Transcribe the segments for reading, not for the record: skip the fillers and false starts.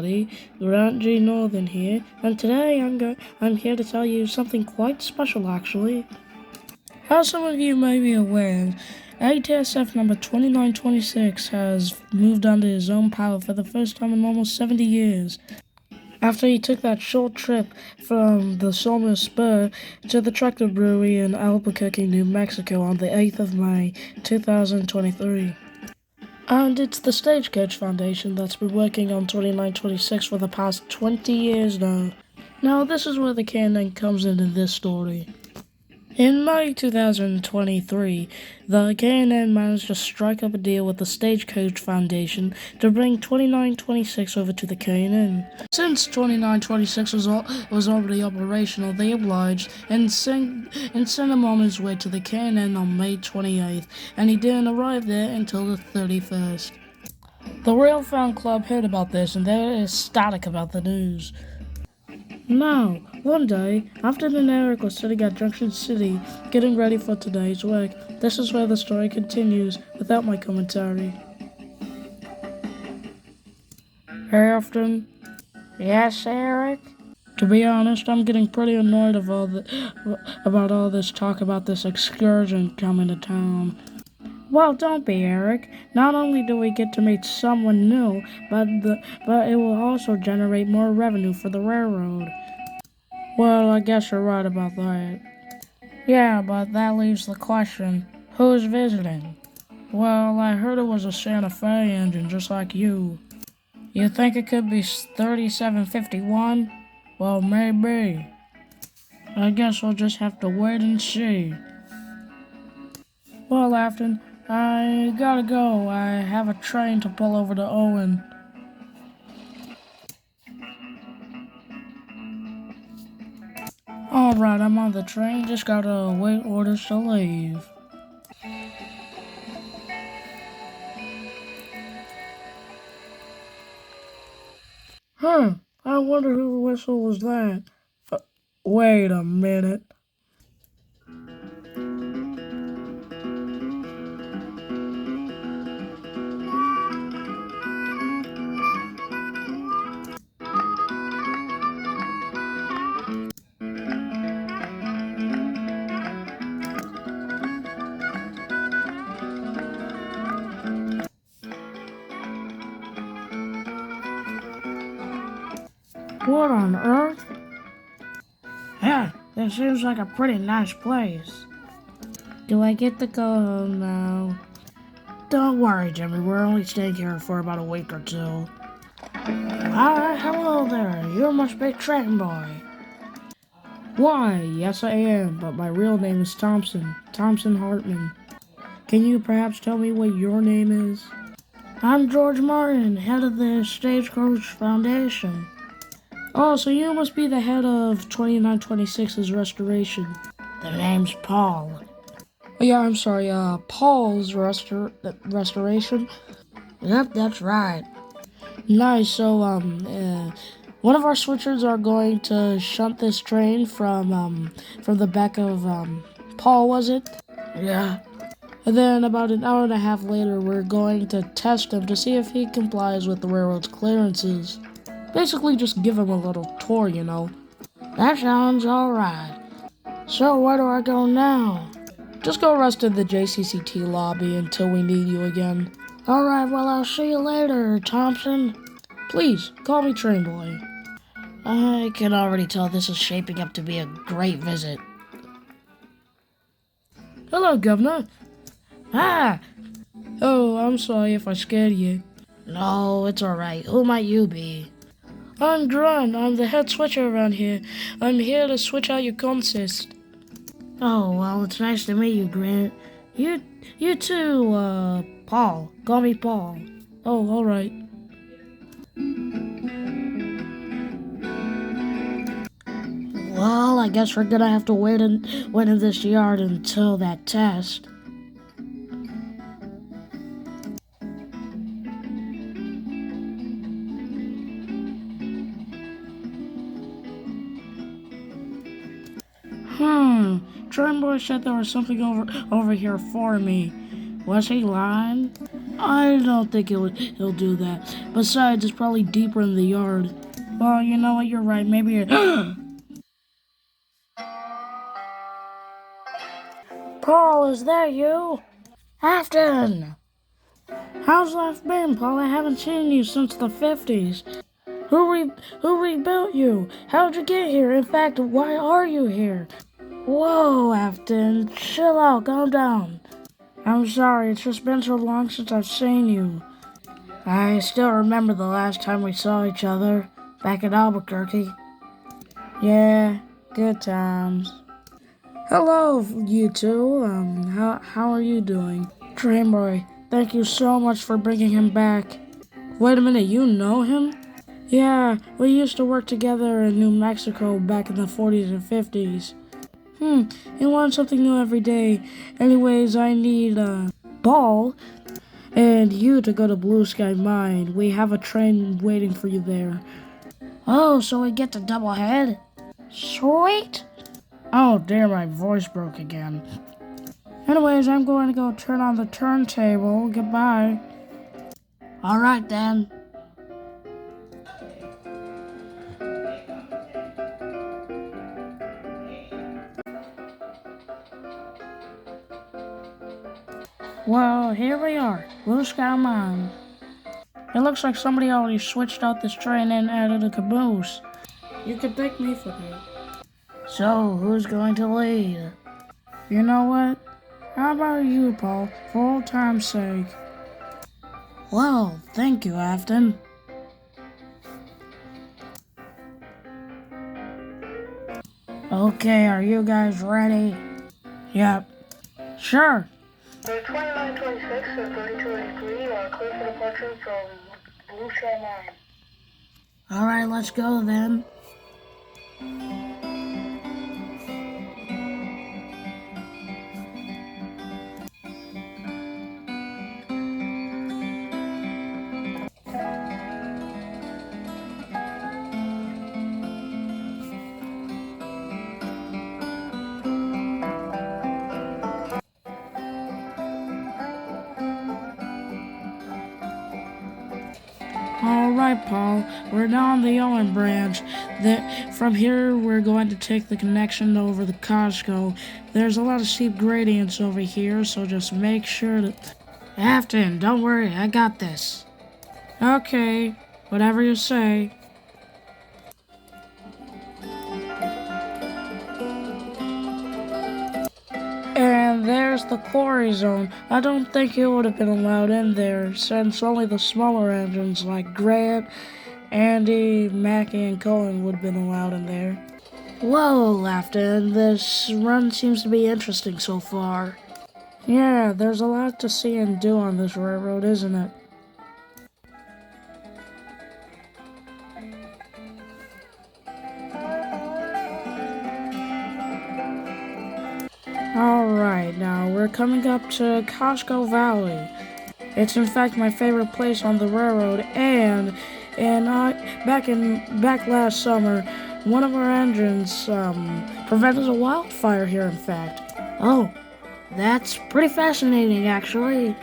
everybody. Grant G. Northern here, and today I'm here to tell you something quite special, actually. As some of you may be aware, ATSF number 2926 has moved under his own power for the first time in almost 70 years. After he took that short trip from the Sawmill Spur to the Tractor Brewery in Albuquerque, New Mexico on the 8th of May, 2023. And it's the Stagecoach Foundation that's been working on 2926 for the past 20 years now. Now, this is where the K&N comes into this story. In May 2023, the K&N managed to strike up a deal with the Stagecoach Foundation to bring 2926 over to the K&N. Since 2926 was already operational, they obliged and sent him on his way to the K&N on May 28th, and he didn't arrive there until the 31st. The Rail Fan Club heard about this, and they're ecstatic about the news. Now, one day, after Eric was sitting at Junction City, getting ready for today's work, this is where the story continues, without my commentary. Hey, Afton. Yes, Eric? To be honest, I'm getting pretty annoyed about all this talk about this excursion coming to town. Well, don't be, Eric. Not only do we get to meet someone new, but it will also generate more revenue for the railroad. Well, I guess you're right about that. Yeah, but that leaves the question, who's visiting? Well, I heard it was a Santa Fe engine just like you. You think it could be 3751? Well, maybe. I guess we'll just have to wait and see. Well, Afton, I gotta go. I have a train to pull over to Owen. Alright, I'm on the train. Just gotta wait orders to leave. I wonder whose whistle was that. Wait a minute. What on earth? Yeah, this seems like a pretty nice place. Do I get to go home now? Don't worry, Jimmy. We're only staying here for about a week or two. Hello there. You must be train boy. Why, yes I am, but my real name is Thompson Hartman. Can you perhaps tell me what your name is? I'm George Martin, head of the Stagecoach Foundation. Oh, so you must be the head of 2926's restoration. The name's Paul. Oh, yeah, I'm sorry, Paul's restoration? Yep, that's right. Nice, so, one of our switchers are going to shunt this train from the back of, Paul, was it? Yeah. And then about an hour and a half later, we're going to test him to see if he complies with the railroad's clearances. Basically, just give him a little tour, you know. That sounds alright. So, where do I go now? Just go rest in the JCCT lobby until we need you again. Alright, well, I'll see you later, Thompson. Please, call me Train Boy. I can already tell this is shaping up to be a great visit. Hello, Governor. Ah! Oh, I'm sorry if I scared you. No, it's alright. Who might you be? I'm Grunt. I'm the head switcher around here. I'm here to switch out your consist. Oh, well, it's nice to meet you, Grant. You too, Paul. Call me Paul. Oh, alright. Well, I guess we're gonna have to wait in this yard until that test. Train boy said there was something over here for me. Was he lying? I don't think he'll do that. Besides, it's probably deeper in the yard. Well, you know what? You're right. Maybe it. Paul, is that you? Afton! How's life been, Paul? I haven't seen you since the 50s. Who rebuilt you? How'd you get here? In fact, why are you here? Whoa, Afton. Chill out. Calm down. I'm sorry. It's just been so long since I've seen you. I still remember the last time we saw each other. Back in Albuquerque. Yeah, good times. Hello, you two. How are you doing? Dreamboy, thank you so much for bringing him back. Wait a minute, you know him? Yeah, we used to work together in New Mexico back in the 40s and 50s. You learn something new every day. Anyways, I need a ball and you to go to Blue Sky Mine. We have a train waiting for you there. Oh, so we get to double head? Sweet! Oh dear, my voice broke again. Anyways, I'm going to go turn on the turntable. Goodbye. Alright then. Well, here we are. Blue Sky Mine. It looks like somebody already switched out this train and added a caboose. You could thank me for that. So, who's going to lead? You know what? How about you, Paul, for old time's sake? Well, thank you, Afton. Okay, are you guys ready? Yep. Sure. 2926 and 3283 are clear for departure from Blue Sky Mine. Alright, let's go then. Alright, Paul, we're now on the Owen branch. From here, we're going to take the connection over the Costco. There's a lot of steep gradients over here, so just make sure to... Afton, don't worry, I got this. Okay, whatever you say. And there's the quarry zone. I don't think it would have been allowed in there, since only the smaller engines like Grant, Andy, Mackie, and Cohen would have been allowed in there. Whoa, Afton, this run seems to be interesting so far. Yeah, there's a lot to see and do on this railroad, isn't it? Alright, now we're coming up to Costco Valley. It's in fact my favorite place on the railroad, and back last summer, one of our engines prevented a wildfire here, in fact. Oh, that's pretty fascinating, actually.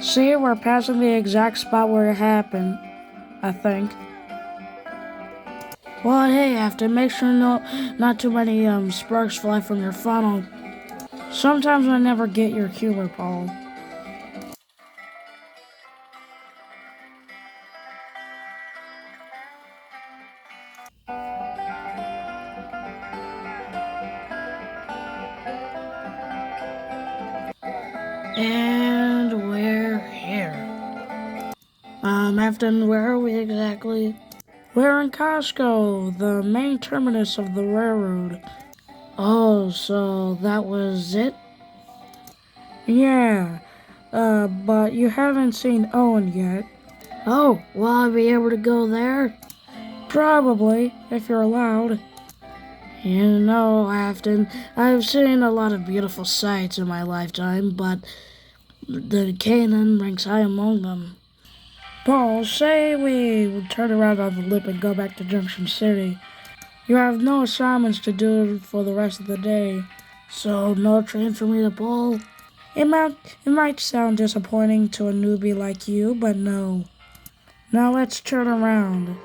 See, we're passing the exact spot where it happened, I think. Well, hey, Afton, make sure not too many sparks fly from your funnel. Sometimes I never get your humor, Paul. And we're here. Afton, where are we exactly? We're in Costco, the main terminus of the railroad. Oh, so that was it? Yeah, but you haven't seen Owen yet. Oh, will I be able to go there? Probably, if you're allowed. You know, Afton, I've seen a lot of beautiful sights in my lifetime, but the Canaan ranks high among them. Paul, say we turn around on the lip and go back to Junction City. You have no assignments to do for the rest of the day, so no train for me to pull? It might sound disappointing to a newbie like you, but no. Now let's turn around.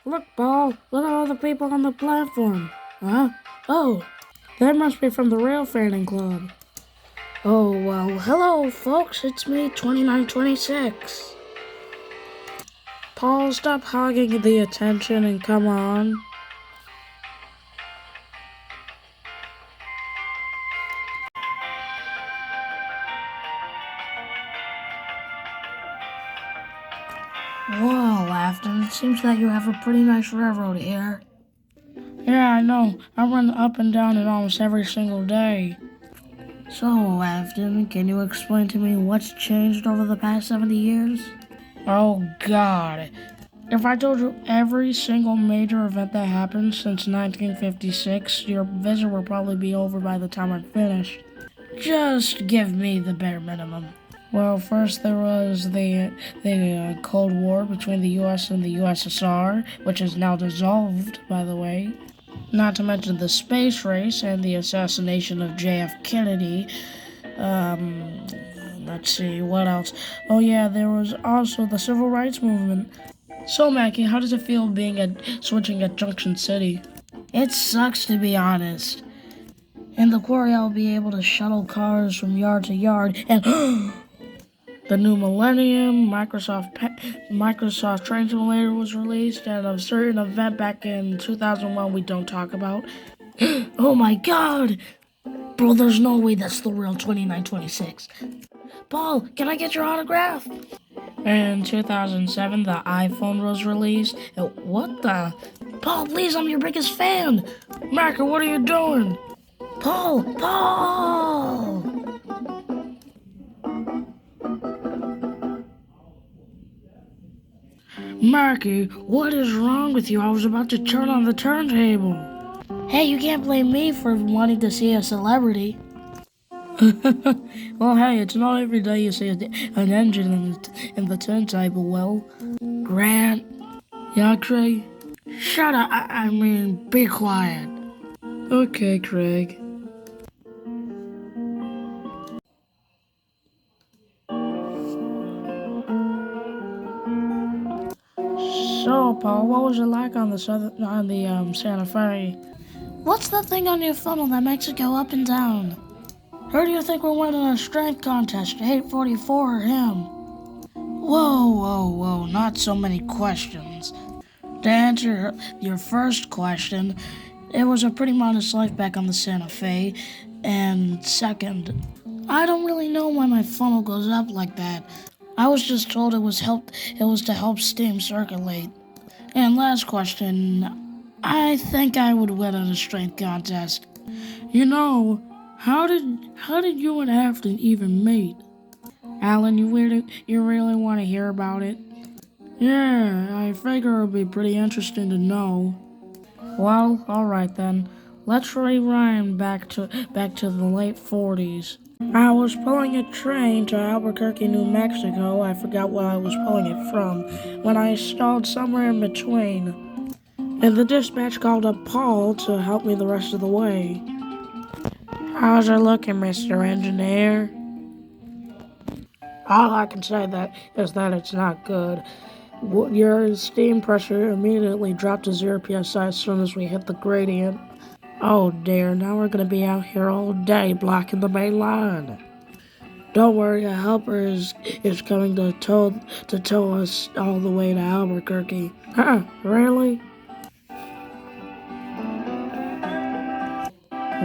Look, Paul, look at all the people on the platform. Huh? Oh, that must be from the Rail Fanning Club. Oh, well, hello, folks, it's me, 2926. Paul, stop hogging the attention and come on. Whoa, Afton, it seems that you have a pretty nice railroad here. Yeah, I know. I run up and down it almost every single day. So, Afton, can you explain to me what's changed over the past 70 years? Oh, God. If I told you every single major event that happened since 1956, your visit would probably be over by the time I'm finished. Just give me the bare minimum. Well, first there was the Cold War between the U.S. and the USSR, which is now dissolved, by the way. Not to mention the space race and the assassination of J.F. Kennedy. Let's see, what else? Oh yeah, there was also the Civil Rights Movement. So, Mackie, how does it feel switching at Junction City? It sucks, to be honest. In the quarry, I'll be able to shuttle cars from yard to yard, and the new Millennium, Microsoft Train Simulator was released, and a certain event back in 2001 we don't talk about. Oh my God! Bro, there's no way that's the real 2926. Paul, can I get your autograph? In 2007, the iPhone was released. What the? Paul, please, I'm your biggest fan. Marker, what are you doing? Paul! Marky, what is wrong with you? I was about to turn on the turntable. Hey, you can't blame me for wanting to see a celebrity. Well, hey, it's not every day you see an engine in the turntable. Well, Grant. Yeah, Craig? Shut up. I mean, be quiet. Okay, Craig. So, Paul, what was it like on the Santa Fe? What's the thing on your funnel that makes it go up and down? Who do you think we're winning a strength contest, 844 or him? Whoa, not so many questions. To answer your first question, it was a pretty modest life back on the Santa Fe. And second, I don't really know why my funnel goes up like that. I was just told it was to help steam circulate. And last question, I think I would win in a strength contest. You know, how did you and Afton even meet? Alan, you really want to hear about it? Yeah, I figure it'll be pretty interesting to know. Well, alright then. Let's rewind back to the late 40s. I was pulling a train to Albuquerque, New Mexico. I forgot where I was pulling it from, when I stalled somewhere in between. And the dispatch called up Paul to help me the rest of the way. How's it looking, Mr. Engineer? All I can say is that it's not good. Your steam pressure immediately dropped to 0 psi as soon as we hit the gradient. Oh dear, now we're gonna be out here all day blocking the main line. Don't worry, a helper is coming to tow us all the way to Albuquerque. Huh, really?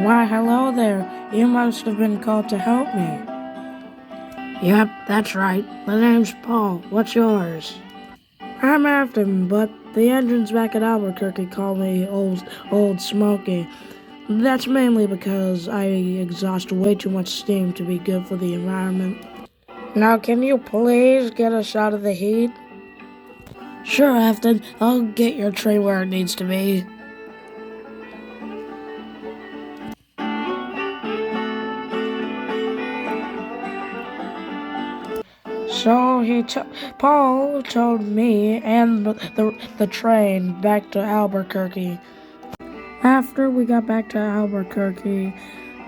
Why, hello there. You must have been called to help me. Yep, that's right. My name's Paul. What's yours? I'm Afton, but the engines back at Albuquerque call me Old Smoky. That's mainly because I exhaust way too much steam to be good for the environment. Now, can you please get us out of the heat? Sure, Afton. I'll get your train where it needs to be. So, Paul told me and the train back to Albuquerque. After we got back to Albuquerque,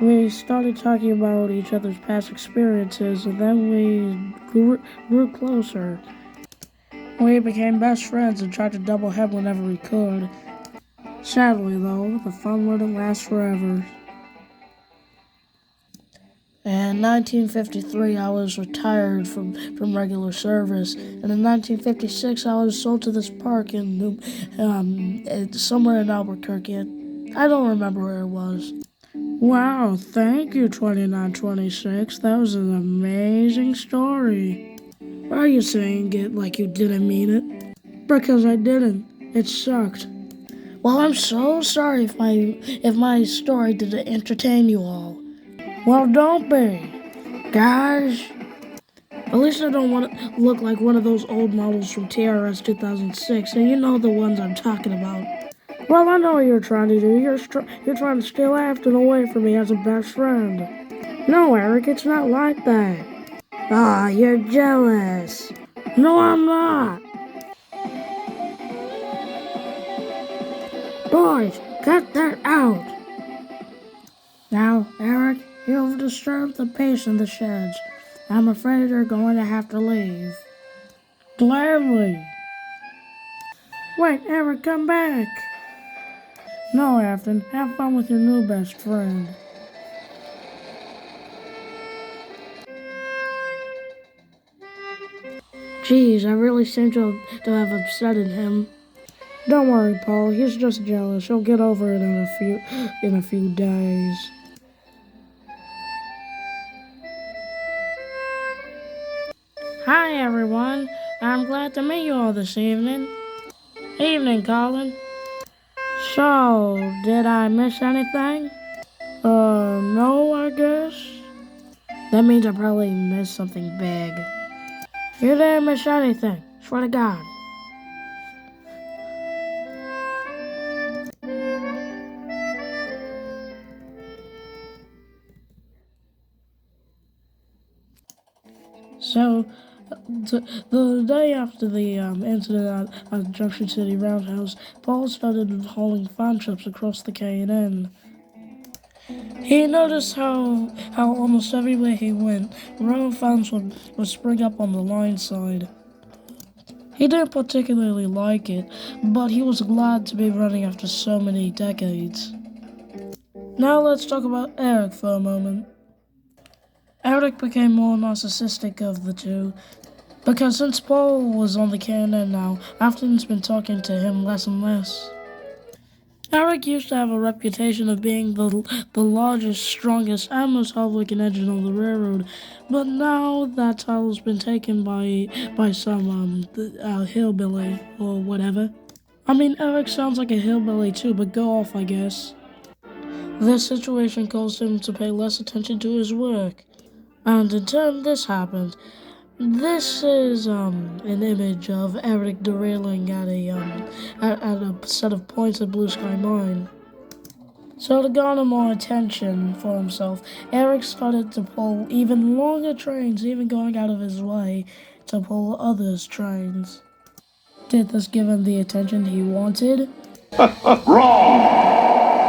we started talking about each other's past experiences, and then we grew closer. We became best friends and tried to double head whenever we could. Sadly, though, the fun wouldn't last forever. In 1953, I was retired from regular service, and in 1956, I was sold to this park somewhere in Albuquerque. I don't remember where it was. Wow, thank you, 2926. That was an amazing story. Why are you saying it like you didn't mean it? Because I didn't. It sucked. Well, I'm so sorry if my story didn't entertain you all. Well, don't be. Guys, at least I don't want to look like one of those old models from TRS 2006, and you know the ones I'm talking about. Well, I know what you're trying to do. You're trying to steal Afton away from me as a best friend. No, Eric, it's not like that. Ah, you're jealous. No, I'm not. Boys, cut that out. Now, Eric, you've disturbed the peace in the sheds. I'm afraid you're going to have to leave. Gladly. Wait, Eric, come back. No, Afton, have fun with your new best friend. Geez, I really seem to have upsetted him. Don't worry, Paul. He's just jealous. He'll get over it in a few days. Hi, everyone. I'm glad to meet you all this evening. Evening, Colin. So, did I miss anything? No, I guess. That means I probably missed something big. You didn't miss anything. Swear to God. So, the day after the incident at Junction City Roundhouse, Paul started hauling fan trips across the K&N. He noticed how almost everywhere he went, row fans would spring up on the line side. He didn't particularly like it, but he was glad to be running after so many decades. Now let's talk about Eric for a moment. Eric became more narcissistic of the two, because since Paul was on the K&N now, Afton's been talking to him less and less. Eric used to have a reputation of being the largest, strongest, and most hardworking engine on the railroad, but now that title's been taken by some hillbilly or whatever. I mean, Eric sounds like a hillbilly too, but go off, I guess. This situation caused him to pay less attention to his work, and in turn, this happened. This is an image of Eric derailing at a set of points at Blue Sky Mine. So to garner more attention for himself, Eric started to pull even longer trains, even going out of his way to pull others' trains. Did this give him the attention he wanted? Wrong!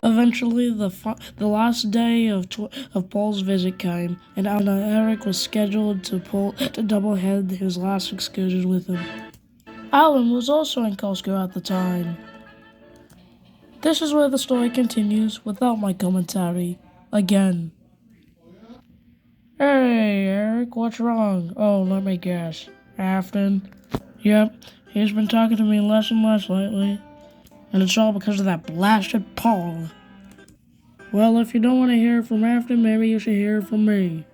Eventually, the last day of Paul's visit came, and Eric was scheduled to double head his last excursion with him. Alan was also in Costco at the time. This is where the story continues without my commentary. Again. Hey, Eric, what's wrong? Oh, let me guess. Afton? Yep, he's been talking to me less and less lately. And it's all because of that blasted Paul. Well, if you don't want to hear from Afton, maybe you should hear from me.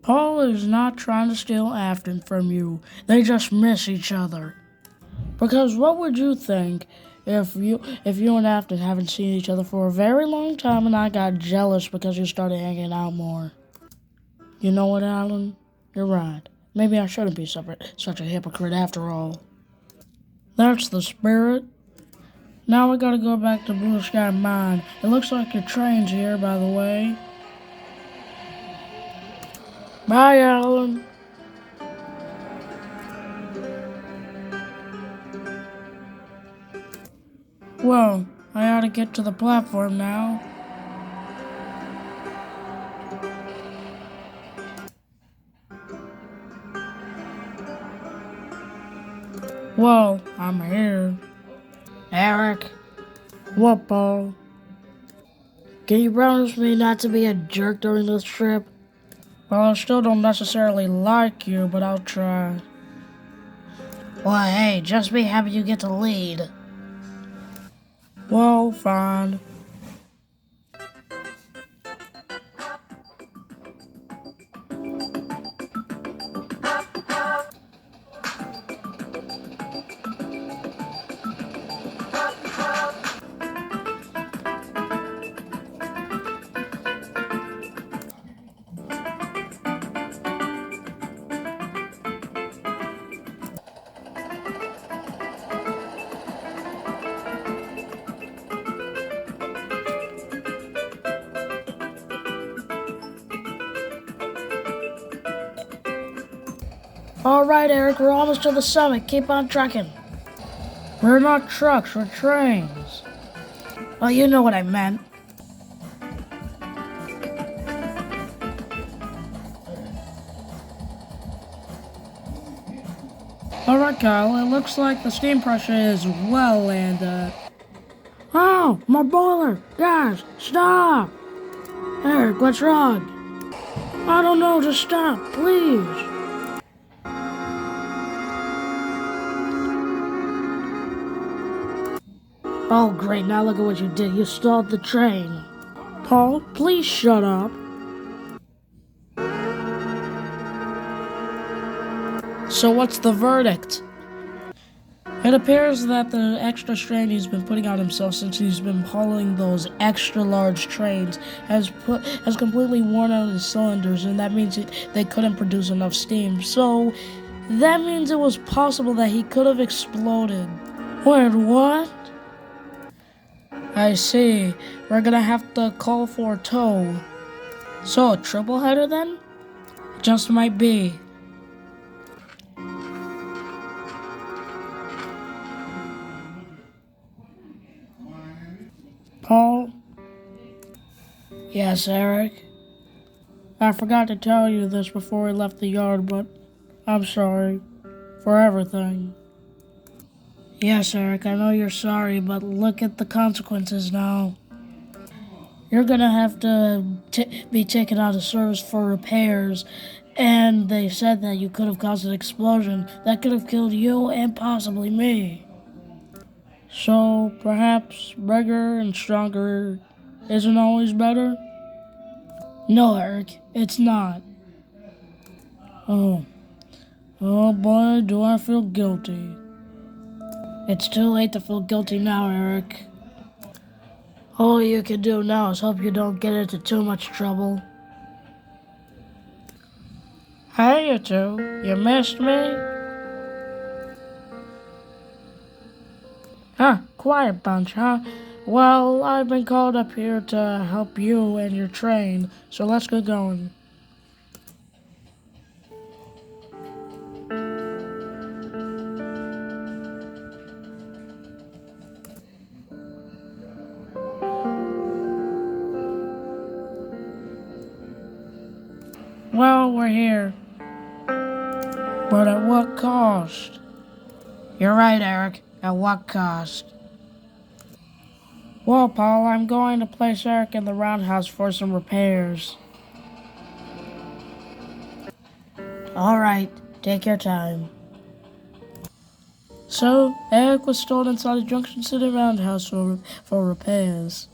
Paul is not trying to steal Afton from you. They just miss each other. Because what would you think if you and Afton haven't seen each other for a very long time and I got jealous because you started hanging out more? You know what, Alan? You're right. Maybe I shouldn't be such a hypocrite after all. That's the spirit. Now we gotta go back to Blue Sky Mine. It looks like your train's here, by the way. Bye, Alan. Well, I ought to get to the platform now. Well, I'm here. Eric, What, Paul? can you promise me not to be a jerk during this trip? Well, I still don't necessarily like you, but I'll try. Well, hey, just be happy you get to lead. Well, fine. All right, Eric, we're almost to the summit. Keep on trucking. We're not trucks, we're trains. Oh, you know what I meant. Alright, Kyle, it looks like the steam pressure is well and, Oh, my boiler! Guys, stop! Eric, what's wrong? I don't know, just stop, please. Oh, great, now look at what you did. You stalled the train. Paul, please shut up. So what's the verdict? It appears that the extra strain he's been putting on himself since he's been hauling those extra large trains has completely worn out his cylinders, and that means they couldn't produce enough steam. So that means it was possible that he could have exploded. Wait, what? I see. We're gonna have to call for a tow. So, a triple header then? Just might be. Paul? Yes, Eric? I forgot to tell you this before we left the yard, but I'm sorry for everything. Yes, Eric, I know you're sorry, but look at the consequences now. You're gonna have to be taken out of service for repairs, and they said that you could have caused an explosion that could have killed you and possibly me. So perhaps bigger and stronger isn't always better? No, Eric, it's not. Oh boy, do I feel guilty. It's too late to feel guilty now, Eric. All you can do now is hope you don't get into too much trouble. Hey, you two, you missed me? Huh, quiet bunch, huh? Well, I've been called up here to help you and your train, so let's get going. Well, we're here. But at what cost? You're right, Eric. At what cost? Well, Paul, I'm going to place Eric in the roundhouse for some repairs. All right, take your time. So, Eric was stored inside the Junction City roundhouse for repairs.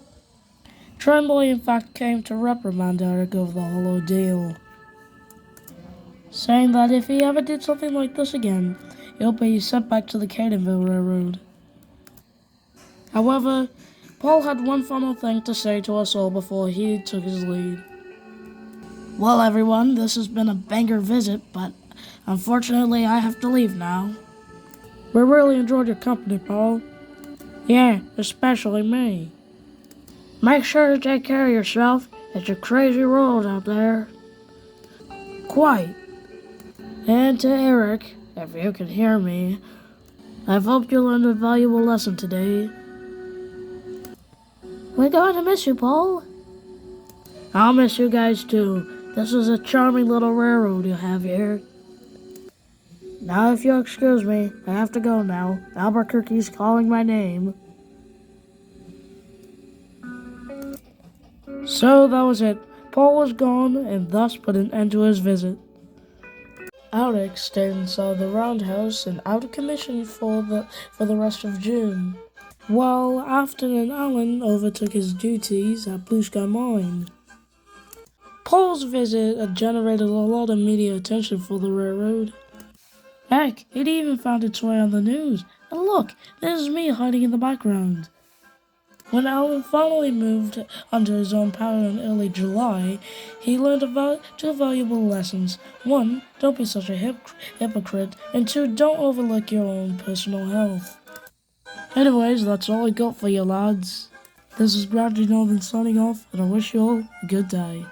Tremblay, in fact, came to reprimand Eric over the whole ordeal, saying that if he ever did something like this again, he'll be sent back to the Cadenville Railroad. However, Paul had one final thing to say to us all before he took his leave. Well, everyone, this has been a banger visit, but unfortunately I have to leave now. We really enjoyed your company, Paul. Yeah, especially me. Make sure to take care of yourself. It's a crazy world out there. Quite. And to Eric, if you can hear me, I've hoped you learned a valuable lesson today. We're going to miss you, Paul. I'll miss you guys too. This is a charming little railroad you have here. Now, if you'll excuse me, I have to go now. Albuquerque's calling my name. So that was it. Paul was gone and thus put an end to his visit. Alex stayed inside the roundhouse and out of commission for the rest of June, while Afton and Alan overtook his duties at Blue Sky Mine. Paul's visit had generated a lot of media attention for the railroad. Heck, it even found its way on the news. And look, there's me hiding in the background. When Alan finally moved onto his own power in early July, he learned two valuable lessons. One, don't be such a hypocrite, and two, don't overlook your own personal health. Anyways, that's all I got for you lads. This is Bradley Northern signing off, and I wish you all a good day.